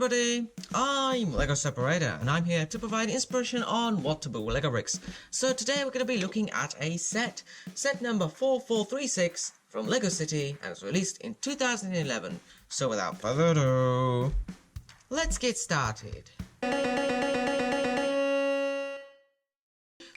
everybody, I'm LEGO Separator and I'm here to provide inspiration on what to build with LEGO bricks. So today we're going to be looking at a set number 4436 from LEGO City, and it was released in 2011. So without further ado, let's get started.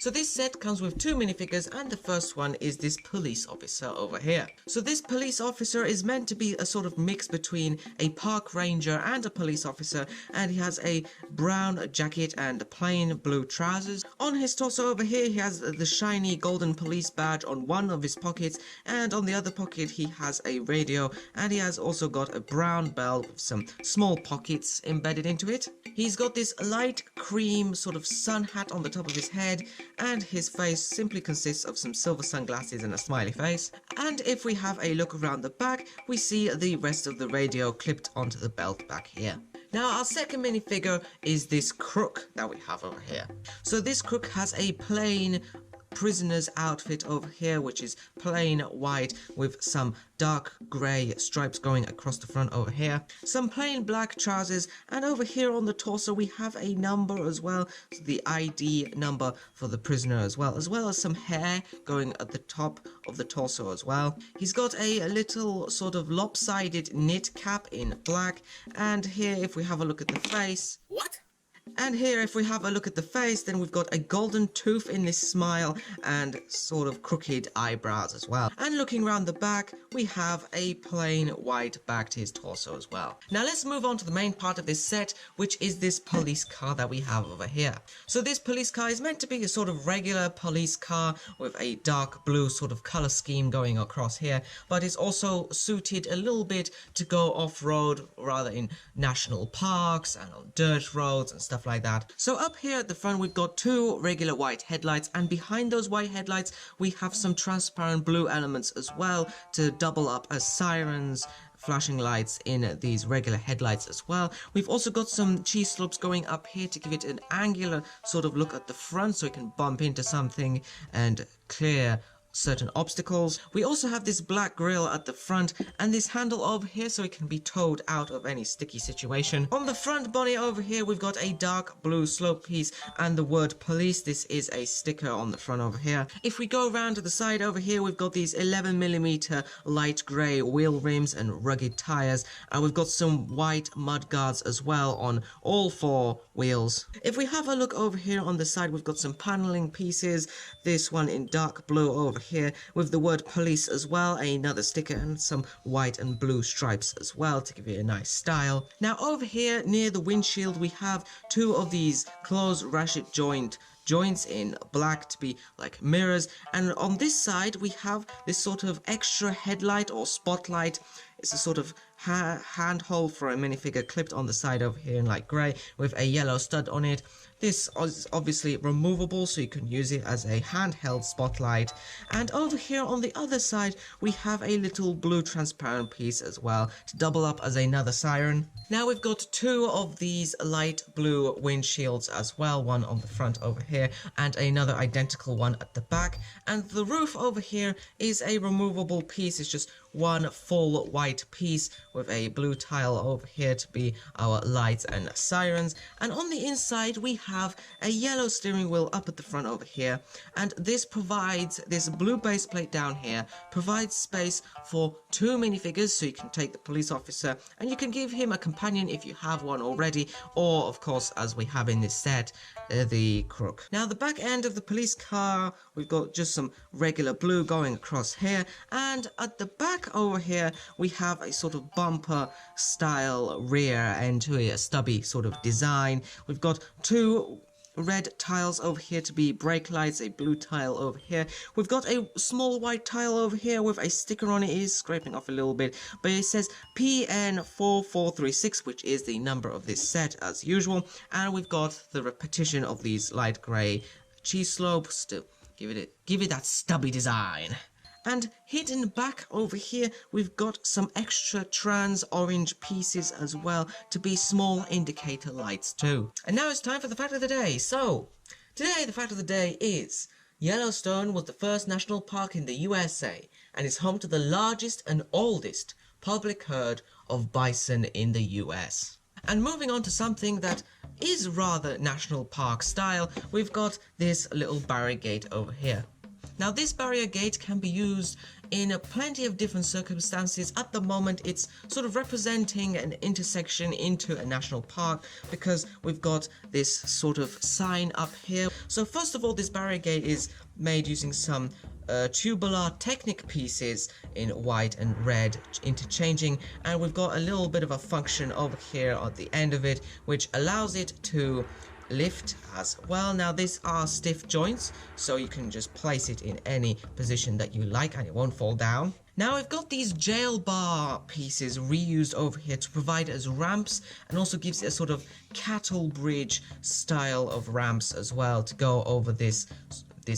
So this set comes with two minifigures, and the first one is this police officer over here. So this police officer is meant to be a sort of mix between a park ranger and a police officer, and he has a brown jacket and plain blue trousers. On his torso over here he has the shiny golden police badge on one of his pockets, and on the other pocket he has a radio, and he has also got a brown belt with some small pockets embedded into it. He's got this light cream sort of sun hat on the top of his head, and his face simply consists of some silver sunglasses and a smiley face. And if we have a look around the back, we see the rest of the radio clipped onto the belt back here. Now our second minifigure is this crook that we have over here. So this crook has a plain prisoner's outfit over here, which is plain white with some dark grey stripes going across the front over here, some plain black trousers, and over here on the torso we have a number as well, so the ID number for the prisoner as well as some hair going at the top of the torso as well. He's got a little sort of lopsided knit cap in black, and here if we have a look at the face, and here if we have a look at the face, then we've got a golden tooth in this smile and sort of crooked eyebrows as well. And looking around the back, we have a plain white back to his torso as well. Now let's move on to the main part of this set, which is this police car that we have over here. So this police car is meant to be a sort of regular police car with a dark blue sort of color scheme going across here, but it's also suited a little bit to go off-road, rather in national parks and on dirt roads and stuff like that. So up here at the front we've got two regular white headlights, and behind those white headlights we have some transparent blue elements as well to double up as sirens, flashing lights in these regular headlights as well. We've also got some cheese slopes going up here to give it an angular sort of look at the front so it can bump into something and clear certain obstacles. We also have this black grille at the front and this handle over here so it can be towed out of any sticky situation. On the front body over here we've got a dark blue slope piece and the word police. This is a sticker on the front over here. If we go around to the side over here, we've got these 11mm light grey wheel rims and rugged tires, and we've got some white mud guards as well on all four wheels. If we have a look over here on the side, we've got some paneling pieces, this one in dark blue over here with the word police as well, another sticker, and some white and blue stripes as well to give it a nice style. Now over here near the windshield we have two of these closed ratchet joints in black to be like mirrors, and on this side we have this sort of extra headlight or spotlight. It's a sort of handhold for a minifigure clipped on the side over here in light grey with a yellow stud on it. This is obviously removable so you can use it as a handheld spotlight. And over here on the other side we have a little blue transparent piece as well to double up as another siren. Now we've got two of these light blue windshields as well, one on the front over here and another identical one at the back, and the roof over here is a removable piece. It's just one full white piece with a blue tile over here to be our lights and sirens, and on the inside we have a yellow steering wheel up at the front over here, and this blue base plate down here provides space for two minifigures, so you can take the police officer and you can give him a companion if you have one already, or of course as we have in this set, the crook. Now the back end of the police car, we've got just some regular blue going across here, and at the back over here we have a sort of bumper style rear end to a stubby sort of design. We've got two red tiles over here to be brake lights, a blue tile over here. We've got a small white tile over here with a sticker on it. It is scraping off a little bit, but it says PN4436, which is the number of this set as usual, and we've got the repetition of these light grey cheese slopes to give it that stubby design. And hidden back over here we've got some extra trans orange pieces as well to be small indicator lights too. And now it's time for the fact of the day. So today the fact of the day is Yellowstone was the first national park in the USA and is home to the largest and oldest public herd of bison in the US. And moving on to something that is rather national park style, we've got this little barrier gate over here. Now this barrier gate can be used in plenty of different circumstances. At the moment it's sort of representing an intersection into a national park because we've got this sort of sign up here. So first of all, this barrier gate is made using some tubular Technic pieces in white and red interchanging, and we've got a little bit of a function over here at the end of it which allows it to lift as well. Now these are stiff joints, so you can just place it in any position that you like and it won't fall down. Now we've got these jail bar pieces reused over here to provide as ramps, and also gives it a sort of cattle bridge style of ramps as well to go over this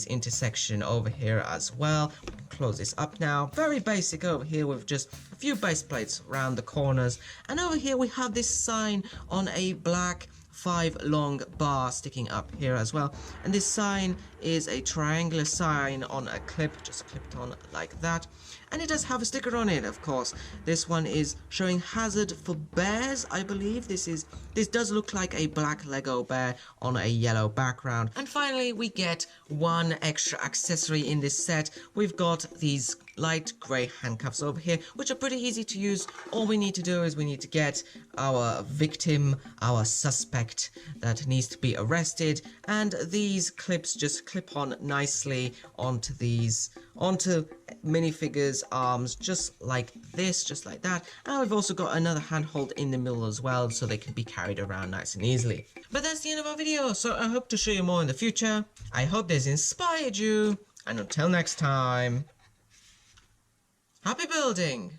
intersection over here as well. We can close this up now. Very basic over here with just a few base plates around the corners, and over here we have this sign on a black 5 long bar sticking up here as well, and this sign is a triangular sign on a clip, just clipped on like that, and it does have a sticker on it. Of course, this one is showing hazard for bears. I believe this does look like a black Lego bear on a yellow background. And finally we get one extra accessory in this set. We've got these light grey handcuffs over here, which are pretty easy to use. All we need to do is we need to get our victim, our suspect that needs to be arrested, and these clips just clip on nicely onto minifigures' arms, just like this, just like that. And we've also got another handhold in the middle as well, so they can be carried around nice and easily. But that's the end of our video, so I hope to show you more in the future. I hope this inspired you, and until next time, happy building!